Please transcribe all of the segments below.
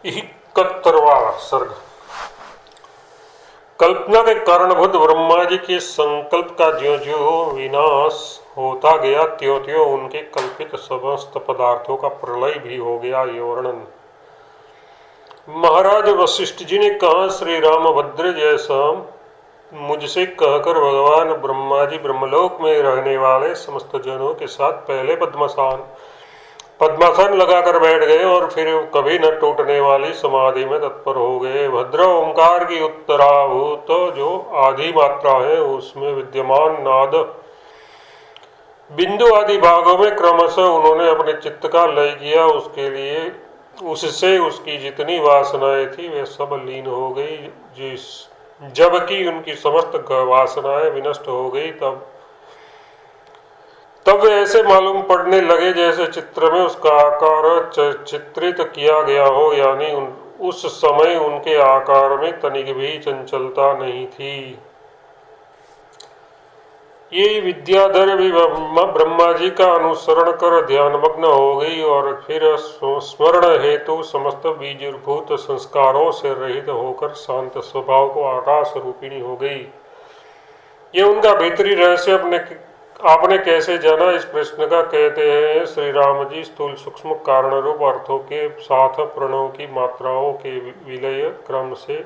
71वां सर्ग। कल्पना के कारणभूत ब्रह्मा जी के संकल्प का ज्यों ज्यों विनाश होता गया त्यों त्यों उनके कल्पित समस्त पदार्थों का प्रलय भी हो गया। ये वर्णन। महाराज वशिष्ठ जी ने कहा, श्री रामभद्र जैसा मुझसे कहकर भगवान ब्रह्मा जी ब्रह्मलोक में रहने वाले समस्त जनों के साथ पहले पद्मासन लगाकर बैठ गए और फिर कभी न टूटने वाली समाधि में तत्पर हो गए। भद्र ओंकार की उत्तराभूत जो आदि मात्रा है उसमें विद्यमान नाद बिंदु आदि भागों में क्रमशः उन्होंने अपने चित्त का लय किया। उसके लिए उससे उसकी जितनी वासनाएं थी वे सब लीन हो गई। जबकि उनकी समस्त वासनाएं विनष्ट हो गई तब वे ऐसे मालूम पड़ने लगे जैसे चित्र में उसका आकार चित्रित किया गया हो, यानी उस समय उनके आकार में तनिक भी चंचलता नहीं थी। ये विद्याधर भी ब्रह्मा जी का अनुसरण कर ध्यानमग्न हो गई और फिर स्मरण हेतु समस्त बीजभूत संस्कारों से रहित होकर शांत स्वभाव को आकाश रूपिणी हो गई। ये उनका भीतरी रहस्य आपने कैसे जाना, इस प्रश्न का कहते हैं श्री राम जी स्थूल सूक्ष्म कारण रूप अर्थों के साथ प्रणव की मात्राओं के विलय क्रम से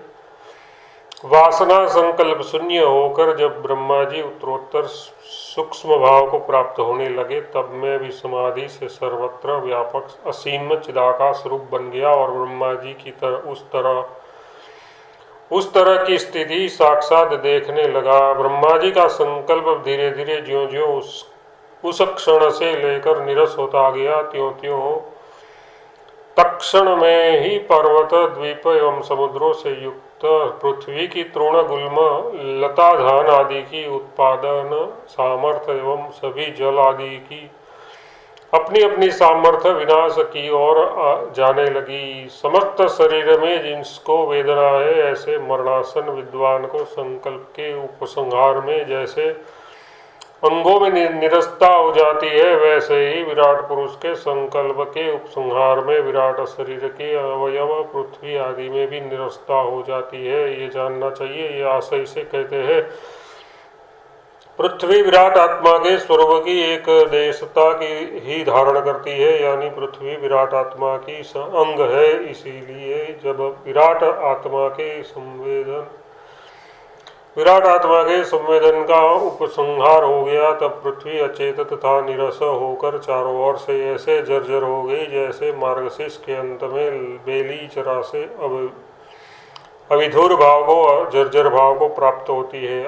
वासना संकल्प शून्य होकर जब ब्रह्मा जी उत्तरोत्तर सूक्ष्म भाव को प्राप्त होने लगे तब मैं भी समाधि से सर्वत्र व्यापक असीम चिदाकाश रूप बन गया और ब्रह्मा जी की उस तरह की स्थिति साक्षात देखने लगा। ब्रह्मा जी का संकल्प धीरे धीरे ज्यों ज्यों उस क्षण से लेकर निरस होता गया त्यों त्यों तत्क्षण में ही पर्वत द्वीप एवं समुद्रों से युक्त पृथ्वी की तृण गुल्म लता धान आदि की उत्पादन सामर्थ्य एवं सभी जल आदि की अपनी अपनी सामर्थ्य विनाश की ओर जाने लगी। समस्त शरीर में जिसको वेदना है ऐसे मरणासन विद्वान को संकल्प के उपसंहार में जैसे अंगों में निरस्ता हो जाती है वैसे ही विराट पुरुष के संकल्प के उपसंहार में विराट शरीर के अवयव पृथ्वी आदि में भी निरस्ता हो जाती है। ये जानना चाहिए। ये आशय से कहते हैं पृथ्वी विराट आत्मा के स्वरूप की एक देशता की ही धारण करती है, यानी पृथ्वी विराट आत्मा की अंग है। इसीलिए जब विराट आत्मा के संवेदन का उपसंहार हो गया तब पृथ्वी अचेत तथा निरस होकर चारों ओर से ऐसे जर्जर हो गई जैसे मार्गशीर्ष के अंत में बेली चरा से अविधुर भाव को जर्जर भाव को प्राप्त होती है।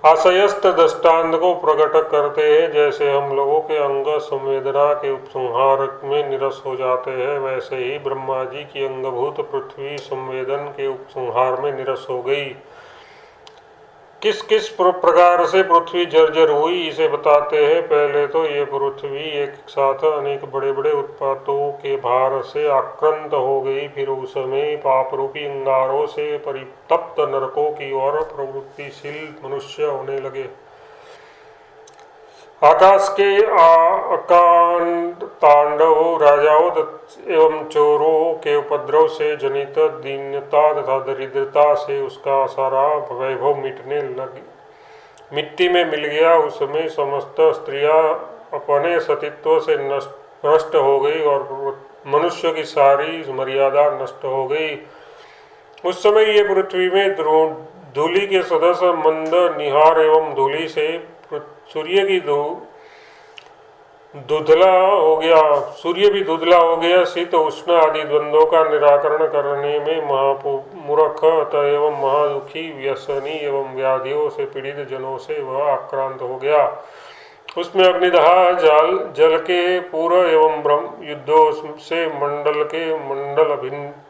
आशयस्त दृष्टांत को प्रकट करते हैं। जैसे हम लोगों के अंग संवेदना के उपसंहार में निरस हो जाते हैं वैसे ही ब्रह्मा जी की अंगभूत पृथ्वी संवेदन के उपसंहार में निरस हो गई। किस किस प्रकार से पृथ्वी जर्जर हुई इसे बताते हैं। पहले तो ये पृथ्वी एक साथ अनेक बड़े बड़े उत्पातों के भार से आक्रांत हो गई। फिर उस समय पाप रूपी अंगारों से परितप्त नरकों की ओर प्रवृत्तिशील मनुष्य होने लगे। आकाश के अकांड तांडव राजाओं एवं चोरों के उपद्रव से जनित दीनता तथा दरिद्रता से उसका सारा वैभव मिटने लगी, मिट्टी में मिल गया। उसमें समस्त स्त्रियां अपने सतीत्व से नष्ट हो गई और मनुष्य की सारी मर्यादा नष्ट हो गई। उस समय ये पृथ्वी में धूलि के सदस्य मंद निहार एवं धूलि से सूर्य भी धुंधला हो गया। शीत उष्ण आदि द्वंद्वों का निराकरण करने में महामूर्ख एवं महादुखी व्यसनी एवं व्याधियों से पीड़ित जनों से वह आक्रांत हो गया। उसमें अग्निदाह जल के पूर्व एवं ब्रह्म युद्धों से मंडल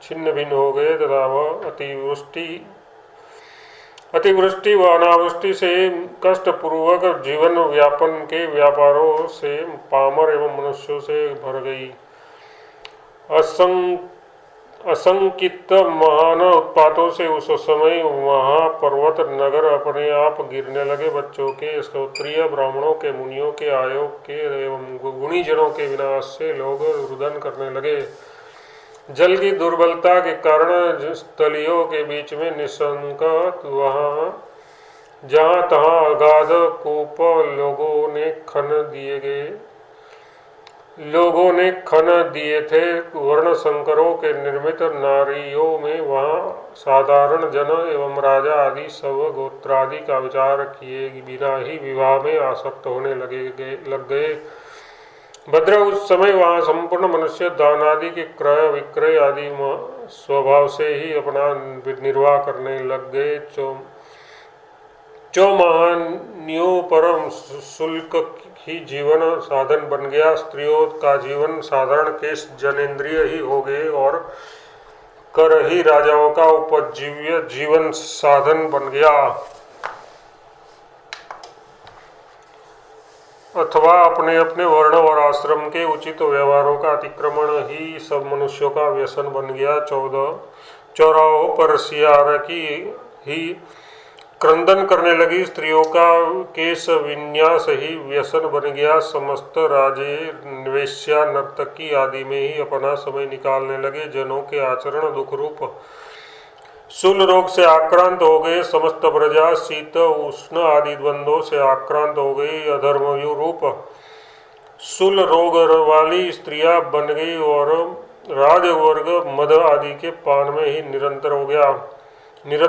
छिन्न भिन्न हो गए तथा वह अतिवृष्टि व अनावृष्टि से कष्टपूर्वक जीवन व्यापन के व्यापारों से पामर एवं मनुष्यों से भर गई। असंकित महान उत्पातों से उस समय वहाँ पर्वत नगर अपने आप गिरने लगे। बच्चों के क्षत्रिय ब्राह्मणों के मुनियों के आयोग के एवं गुणीजनों के विनाश से लोग रुदन करने लगे। जल की दुर्बलता के कारण स्थलियों के बीच में निशंक वहाँ जहाँ तहाँ अगाध कूप लोगों ने खन दिए थे। वर्ण संकरों के निर्मित नारियों में वहाँ साधारण जन एवं राजा आदि सब गोत्रादि का विचार किए बिना ही विवाह में आसक्त होने लग गए। भद्र उस समय वहाँ संपूर्ण मनुष्य दान आदि के क्रय विक्रय आदि स्वभाव से ही अपना निर्वाह करने लग गए। महानियों परम शुल्क ही जीवन साधन बन गया। स्त्रियों का जीवन साधारण केश जनेन्द्रिय ही हो गए और कर ही राजाओं का उपजीव्य जीवन साधन बन गया। अथवा अपने अपने वर्ण और आश्रम के उचित व्यवहारों का अतिक्रमण ही सब मनुष्यों का व्यसन बन गया। 14 चौराहों पर सियार की ही क्रंदन करने लगी स्त्रियों का केश विन्यास ही व्यसन बन गया। समस्त राजे वेश्या नर्तकी आदि में ही अपना समय निकालने लगे। जनों के आचरण दुख रूप शूल रोग से आक्रांत हो गए। समस्त प्रजा शीत उष्ण आदि द्वंद्वों से आक्रांत हो गई। अधर्मयु रूप शूल रोग वाली स्त्रियां बन गई और राजवर्ग मद आदि के पान में ही निरत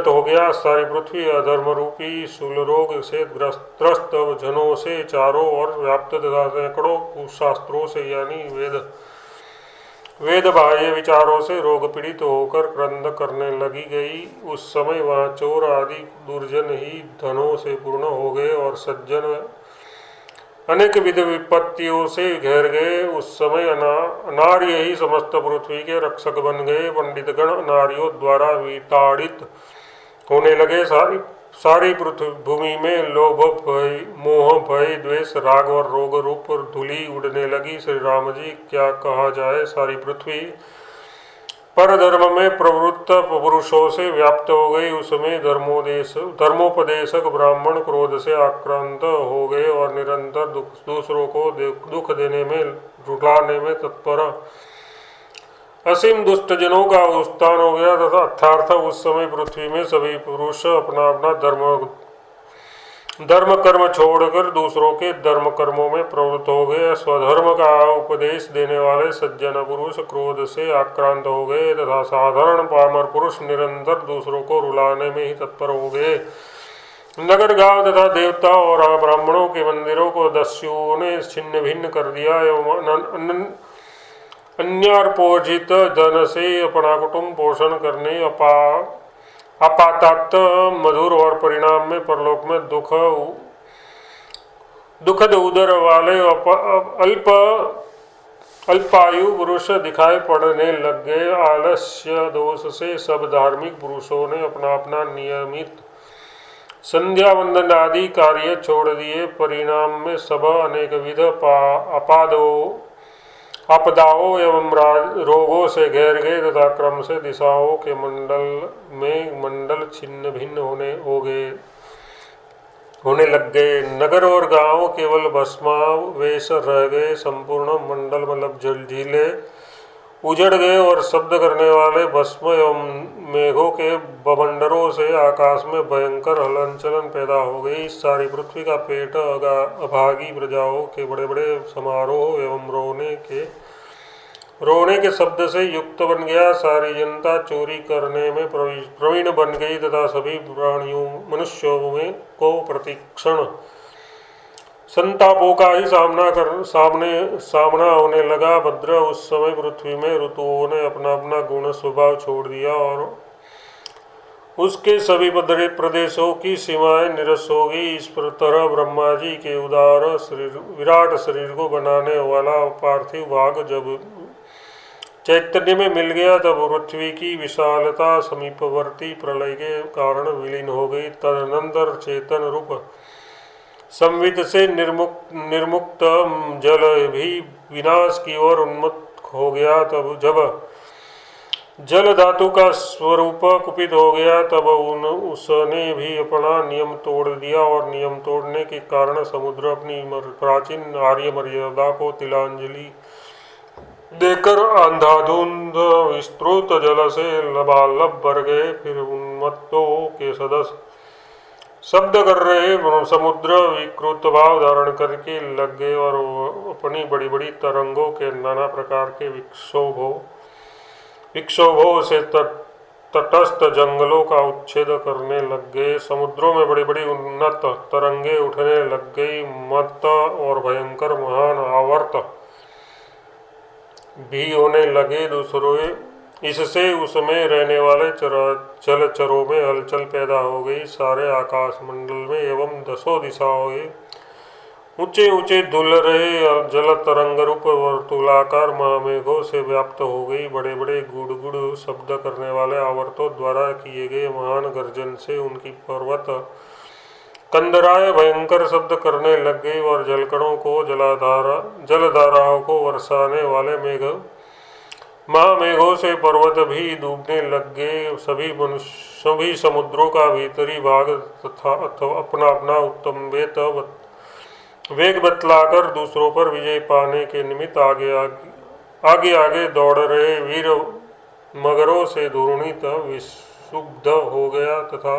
हो गया। सारी पृथ्वी अधर्म रूपी शूल रोग से ग्रस्त जनों से चारों ओर व्याप्त तथा सैकड़ों शास्त्रों से यानी वेद बाह्य विचारों से रोग पीड़ित होकर क्रंद करने लगी गई। उस समय वहाँ चोर आदि दुर्जन ही धनों से पूर्ण हो गए और सज्जन अनेक विध विपत्तियों से घेर गए। उस समय अनार्य ही समस्त पृथ्वी के रक्षक बन गए। पंडितगण अनार्यों द्वारा विताड़ित होने लगे। सारी पृथ्वी भूमि में लोभ भय मोह भय द्वेष राग और रोग रूप धूलि उड़ने लगी। श्री राम जी क्या कहा जाए, सारी पृथ्वी पर धर्म में प्रवृत्त पुरुषों से व्याप्त हो गई। उसमें धर्मोपदेशक ब्राह्मण क्रोध से आक्रांत हो गए और निरंतर दूसरों को दुख देने में रुलाने में तत्पर असीम दुष्ट जनों का उत्थान हो गया तथा अर्थात उस समय पृथ्वी में सभी पुरुष अपना अपना धर्म कर्म छोड़कर दूसरों के धर्म कर्मों में प्रवृत्त हो गए। स्वधर्म का उपदेश देने वाले सज्जन पुरुष क्रोध से आक्रांत हो गए तथा साधारण पामर पुरुष निरंतर दूसरों को रुलाने में ही तत्पर हो गए। नगर गांव तथा देवता और ब्राह्मणों के मंदिरों को दस्युओं ने छिन्न भिन्न कर दिया एवं अन्यार्पोजित धन से अपना कुटुंब पोषण करने आपातक मधुर और परिणाम में परलोक में दुखद उदर वाले अल्पायु पुरुष दिखाई पड़ने लग गए। आलस्य दोष से सब धार्मिक पुरुषों ने अपना अपना नियमित संध्या वंदन आदि कार्य छोड़ दिए। परिणाम में सब अनेक विध आपदाओं एवं रोगों से घेर गए तथा क्रम से दिशाओं के मंडल छिन्न भिन्न होने लग गए। नगर और गांव केवल भस्मावेश रह गए। संपूर्ण मंडल मतलब झीले उजड़ गए और शब्द करने वाले भस्म एवं मेघों के बवंडरों से आकाश में भयंकर हलन चलन पैदा हो गई। सारी पृथ्वी का पेट अभागी प्रजाओं के बड़े बड़े समारोह एवं रोने के शब्द से युक्त बन गया। सारी जनता चोरी करने में प्रवीण बन गई तथा सभी प्राणियों मनुष्यों में को प्रतिक्षण संतापों का ही सामना होने लगा। भद्र उस समय पृथ्वी में ऋतुओं ने अपना अपना गुण स्वभाव छोड़ दिया और उसके सभी प्रदेशों की सीमाएं निरस्त हो गई। इस तरह ब्रह्मा जी के उदार विराट शरीर को बनाने वाला पार्थिव भाग जब चैतन्य में मिल गया तब पृथ्वी की विशालता समीपवर्ती प्रलय के कारण विलीन हो गई। तदनंतर चेतन रूप संवित से निर्मुक्त जल भी विनाश की ओर उन्मुख हो गया। तब जब जल धातु का स्वरूप कुपित हो गया तब उसने भी अपना नियम तोड़ दिया और नियम तोड़ने के कारण समुद्र अपनी प्राचीन आर्य मर्यादा को तिलांजलि देकर अंधाधुंध विस्तृत जल से लबालब भर गए। फिर उन्मत्तों के सदस्य शब्द कर रहे समुद्र विकृत भाव धारण करके लग गए और अपनी बड़ी बड़ी तरंगों के नाना प्रकार के विक्षोभों से तटस्थ जंगलों का उच्छेद करने लग गए। समुद्रों में बड़ी बड़ी उन्नत तरंगे उठने लग गई। मत और भयंकर महान आवर्त भी होने लगे। दूसरों इससे उसमें रहने वाले जलचरों में हलचल पैदा हो गई। सारे आकाश मंडल में एवं दसों दिशाओं ऊंचे ऊंचे धुल रहे जल तरंग रूप वर्तुलाकार महामेघों से व्याप्त हो गई। बड़े बड़े गुड़ गुड़ शब्द करने वाले आवर्तों द्वारा किए गए महान गर्जन से उनकी पर्वत कंदराएं भयंकर शब्द करने लग गई और जलकणों को जलधाराओं को बरसाने वाले महामेघों से पर्वत भी डूबने लग गए। सभी समुद्रों का भीतरी भाग तथा अपना अपना उत्तम वेग बतलाकर दूसरों पर विजय पाने के निमित्त आगे दौड़ रहे वीर मगरों से धूर्णित विशुद्ध हो गया तथा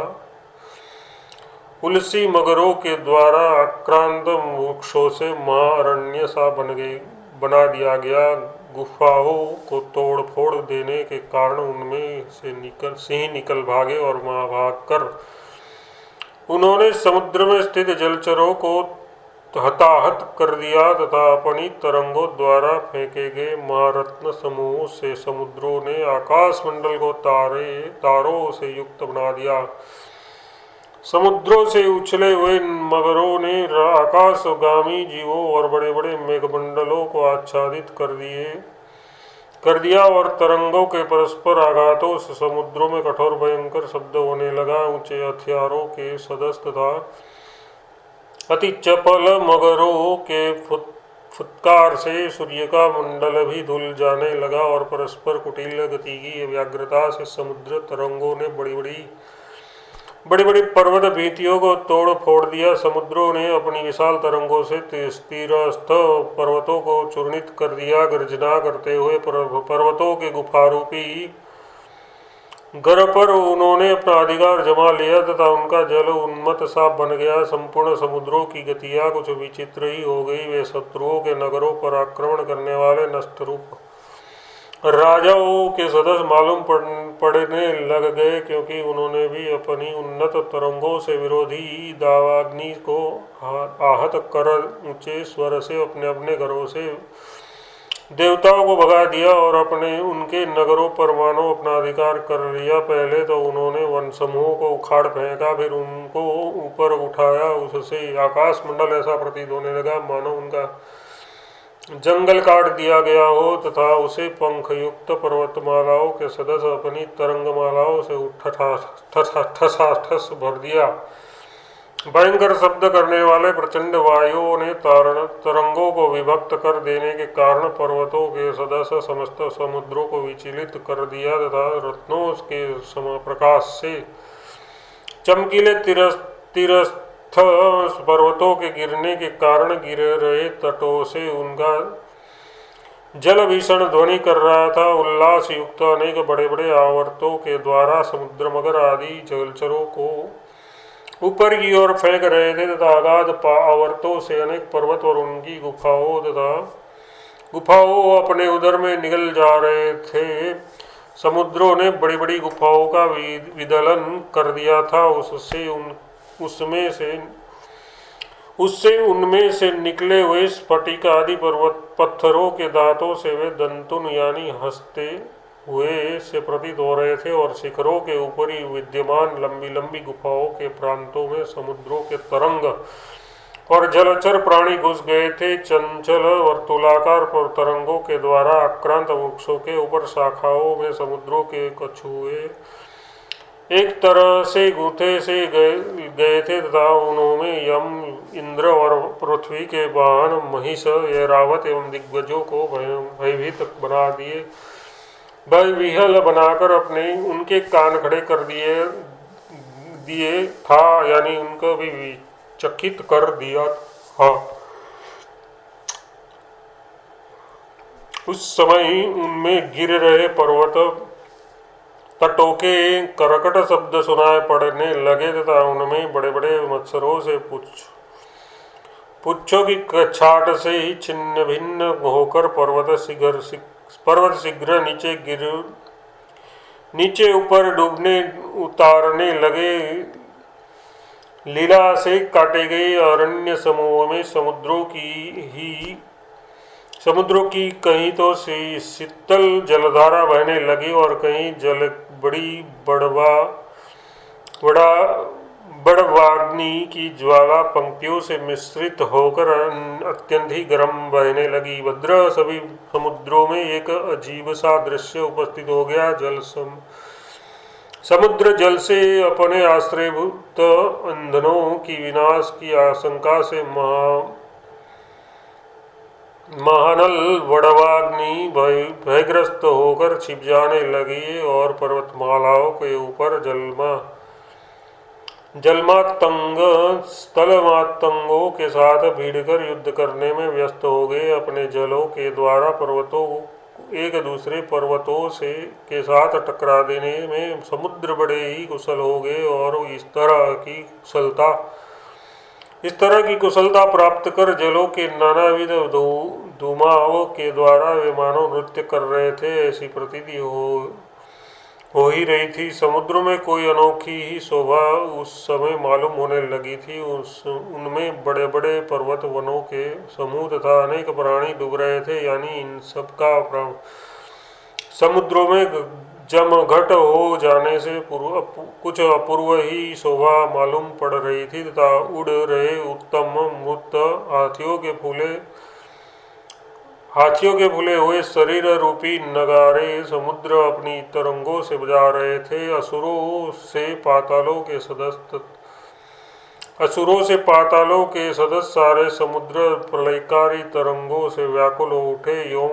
उलसी मगरों के द्वारा आक्रांत वृक्षों से महाअरण्य सा बना दिया गया। गुफाओं को तोड़ फोड़ देने के कारण उनमें से सिंह निकल भागे और भाग कर उन्होंने समुद्र में स्थित जलचरों को हताहत कर दिया तथा अपनी तरंगों द्वारा फेंके गए महारत्न समूह से समुद्रों ने आकाश मंडल को तारों से युक्त बना दिया। समुद्रों से उछले हुए मगरों ने आकाशगामी जीवों और बड़े बड़े मेघमंडलों को आच्छादित कर दिया और तरंगों के परस्पर आघातों से समुद्रों में कठोर भयंकर शब्द होने लगा। ऊंचे हथियारों के सदस्य तथा अति चपल मगरों के फुत्कार से सूर्य का मंडल भी धुल जाने लगा और परस्पर कुटिल गति की व्यग्रता से समुद्र तरंगों ने बड़ी बड़ी पर्वत भीतियों को तोड़ फोड़ दिया। समुद्रों ने अपनी विशाल तरंगों से तीरस्थ पर्वतों को चूर्णित कर दिया। गर्जना करते हुए पर्वतों के गुफारूपी घर पर उन्होंने अपना अधिकार जमा लिया तथा उनका जल उन्मत्त सा बन गया। संपूर्ण समुद्रों की गतियां कुछ विचित्र ही हो गई। वे शत्रुओं के नगरों पर आक्रमण करने वाले नष्ट रूप राजाओं के सदस्य मालूम पड़ने लग गए, क्योंकि उन्होंने भी अपनी उन्नत तरंगों से विरोधी दावाग्नि को आहत कर ऊंचे स्वर से अपने अपने घरों से देवताओं को भगा दिया और उनके नगरों पर मानो अपना अधिकार कर लिया। पहले तो उन्होंने वन समूह को उखाड़ फेंका, फिर उनको ऊपर उठाया। उससे आकाश मंडल ऐसा प्रतीत होने लगा मानो उनका जंगल काट दिया गया हो तथा उसे पंख युक्त पर्वतमालाओं के सदस्य अपनी तरंगमालाओं से ठस भर दिया। भयंकर शब्द करने वाले प्रचंड वायुओं ने तरंगों को विभक्त कर देने के कारण पर्वतों के सदस्य समस्त समुद्रों को विचलित कर दिया तथा रत्नों के सम प्रकाश से चमकीले तिरस्थ पर्वतों के गिरने के कारण गिर रहे तटों से उनका जल भीषण ध्वनि कर रहा था। उल्लास युक्त अनेक बड़े बड़े आवर्तों के द्वारा समुद्र मगर आदि जलचरों को ऊपर की ओर फेंक रहे थे तथा अगाध आवर्तों से अनेक पर्वत और उनकी गुफाओं अपने उदर में निगल जा रहे थे। समुद्रों ने बड़ी बड़ी गुफाओं का विदलन कर दिया था। उससे उनमें से निकले हुए स्फटिक आदि पत्थरों के दांतों से वे दंतुन यानी हंसते हुए से प्रतीत हो रहे थे और शिखरों के ऊपर ही विद्यमान लंबी लंबी गुफाओं के प्रांतों में समुद्रों के तरंग और जलचर प्राणी घुस गए थे। चंचल वर्तुलाकार तरंगों के द्वारा आक्रांत वृक्षों के ऊपर शाखाओं में समुद्रों के कछुए एक तरह से गूंथे से गए थे तथा उन्होंने यम इंद्र और पृथ्वी के वाहन महिष ऐरावत एवं दिग्गजों को भयभीत बना दिए। भय विहल बनाकर उनके कान खड़े कर दिए था, यानी उनको भी चकित कर दिया था। उस समय उनमें गिर रहे पर्वत तटों के करकट शब्द सुनाई पड़ने लगे तथा उनमें बड़े बड़े मत्सरों से पुच्छों की छाट से ही छिन्न भिन्न होकर पर्वत शीघ्र नीचे ऊपर डूबने उतारने लगे। लीला से काटे गए अरण्य समूह में समुद्रों की कहीं तो शीतल जलधारा बहने लगी और कहीं जल बड़ी बड़वाग्नि की ज्वाला पंक्तियों से मिश्रित होकर अत्यंत ही गर्म बहने लगी। भद्र सभी समुद्रों में एक अजीब सा दृश्य उपस्थित हो गया। समुद्र जल से अपने आश्रयभूत ईंधनों की विनाश की आशंका से महानल बड़वाग्नि भयग्रस्त होकर छिप जाने लगी और पर्वतमालाओं के ऊपर जलमातंग स्थलमातंगों के साथ भिड़कर युद्ध करने में व्यस्त हो गए। अपने जलों के द्वारा पर्वतों एक दूसरे पर्वतों के साथ टकरा देने में समुद्र बड़े ही कुशल हो गए और इस तरह की कुशलता प्राप्त कर जलों के नानाविध धुमाओं के द्वारा वे मानव नृत्य कर रहे थे, ऐसी प्रतीति हो ही रही थी। समुद्र में कोई अनोखी ही शोभा उस समय मालूम होने लगी थी। उनमें बड़े बड़े पर्वत वनों के समूह तथा अनेक प्राणी डूब रहे थे, यानी इन सब का समुद्रों में जमघट हो जाने से कुछ अपूर्व ही शोभा मालूम पड़ रही थी तथा उड़ रहे उत्तम मूर्त हाथियों के फूले हुए शरीर रूपी नगारे समुद्र अपनी तरंगों से बजा रहे थे। असुरों से पातालों के सदस्य सारे समुद्र प्रलयकारी तरंगों से व्याकुल हो उठे। यों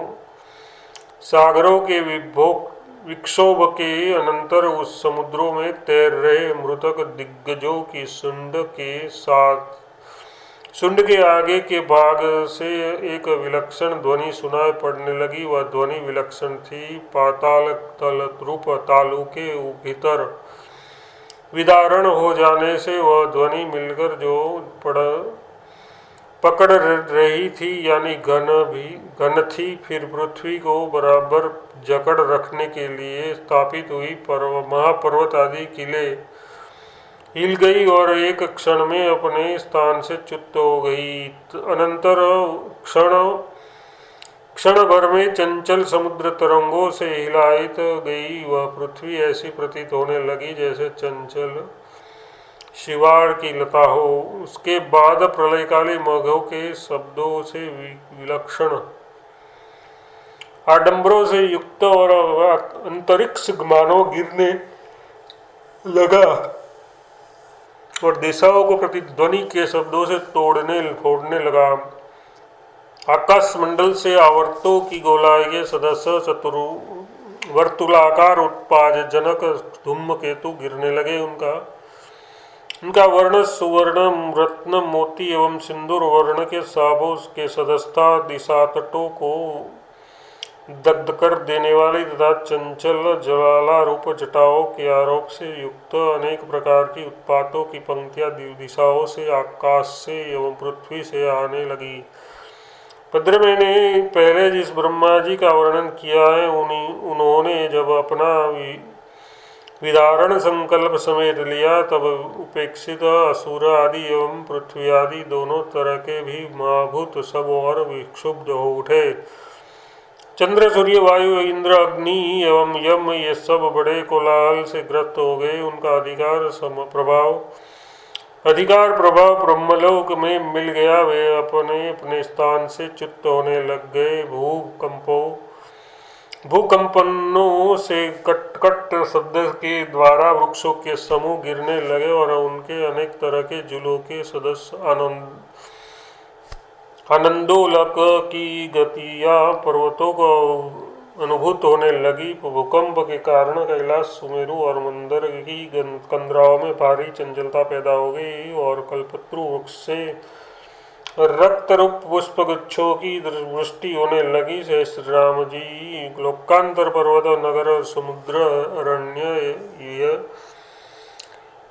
सागरों के विक्षोभ के अनंतर उस समुद्रों में तैर रहे मृतक दिग्गजों की शुंड के आगे के भाग से एक विलक्षण ध्वनि सुनाई पड़ने लगी। वह ध्वनि विलक्षण थी। पाताल तल रूप तालु के भीतर विदारण हो जाने से वह ध्वनि मिलकर जो पकड़ रही थी, यानी घन थी, फिर पृथ्वी को बराबर जकड़ रखने के लिए स्थापित हुई महापर्वत आदि किले हिल गई और एक क्षण में अपने स्थान से च्युत हो गई। अनंतर क्षण भर में चंचल समुद्र तरंगों से हिलायित गई वह पृथ्वी ऐसी प्रतीत होने लगी जैसे चंचल शिवाड़ की लता हो। उसके बाद प्रलयकाली मेघों के शब्दों से विलक्षण आडंबरों से युक्त और अंतरिक्ष मानो गिरने लगा और दिशाओं को प्रतिध्वनि के शब्दों से फोड़ने लगा। आकाश मंडल से आवर्तों की गोलाई के सदस्य वर्तुलाकार उत्पादजनक धूमकेतु गिरने लगे। उनका वर्ण सुवर्ण रत्न मोती एवं सिंदूर वर्ण के साबों के सदस्यता दिशा तटों को दग्ध कर देने वाली तथा चंचल ज्वाला रूप जटाओं के आरोप से युक्त अनेक प्रकार की उत्पातों की पंक्तियां दिशाओं से, आकाश से एवं पृथ्वी से आने लगी। भद्र मैंने पहले जिस ब्रह्मा जी का वर्णन किया है, उन्होंने जब अपना विदारण संकल्प समेट लिया तब उपेक्षित असुर आदि एवं पृथ्वी आदि दोनों तरह के भी महाभूत सब और विक्षुब्ध हो उठे। चंद्र, सूर्य, वायु, इंद्र, अग्नि एवं यम ये सब बड़े कोलाहल से ग्रस्त हो गए। उनका अधिकार प्रभाव ब्रह्मलोक में मिल गया। वे अपने अपने स्थान से च्युत होने लग गए। भूकंपनों से कट शब्द के द्वारा वृक्षों के समूह गिरने लगे और उनके अनेक तरह के जुलों के सदस्य आनंदोलक की गतियां पर्वतों को अनुभूत होने लगी। भूकंप के कारण कैलाश, सुमेरु और मंदर की कंदराओं में भारी चंचलता पैदा हो गई और कल्पत्रु वृक्ष से रक्त रूप पुष्प गुच्छों की वृष्टि होने लगी से श्री राम जी लोकांतर पर्वत नगर और समुद्र अरण्य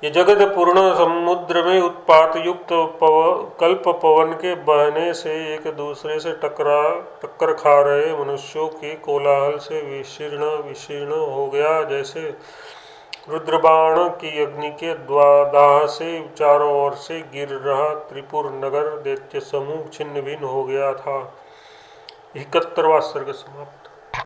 ये जगत पूर्ण समुद्र में उत्पात युक्त कल्प पवन के बहने से एक दूसरे से टक्कर खा रहे मनुष्यों के कोलाहल से विशीर्ण विशीर्ण हो गया, जैसे रुद्रबाण की अग्नि के दाह से चारों ओर से गिर रहा त्रिपुर नगर दैत्य समूह छिन्न भिन्न हो गया था। 71वां सर्ग समाप्त।